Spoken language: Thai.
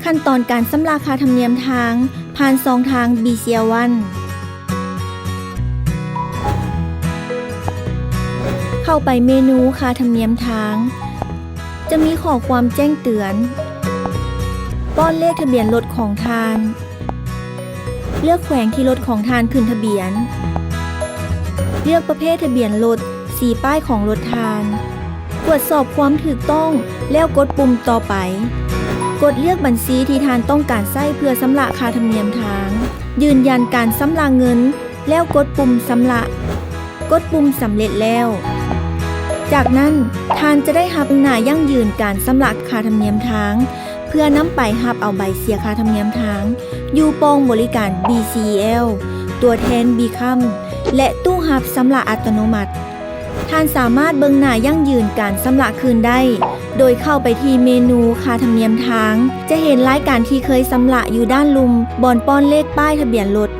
ขั้นตอนการชำระค่าธรรมเนียมทางผ่าน2ทาง BCL1 เข้าไปเมนูค่าธรรมเนียมทางจะมีข้อความแจ้งเตือนป้อนเลขทะเบียนรถของทานเลือกแขวงที่รถของทานขึ้นทะเบียนเลือกประเภททะเบียนรถสีป้ายของรถทานตรวจสอบความถูกต้องแล้วกดปุ่มต่อไปกดเลือกบัญชีที่ทานต้องการใช้เพื่อชำระค่าธรรมเนียมทางยืนยันการชำระเงินแล้วกดปุ่มชำระกดปุ่มสำเร็จแล้วจากนั้นทานจะได้รับหน้ายั่งยืนการชำระค่าธรรมเนียมทางเพื่อนำไปรับเอาใบเสียค่าธรรมเนียมทางอยู่โป้งบริการ BCL ตัวแทน Become และตู้รับชำระอัตโนมัติท่านสามารถเบิ่งหน้ายั่งยืนการชำระคืนได้โดยเข้าไปที่เมนูค่าธรรมเนียมทางจะเห็นรายการที่เคยชำระอยู่ด้านลุมบอนป้อนเลขป้ายทะเบียนรถ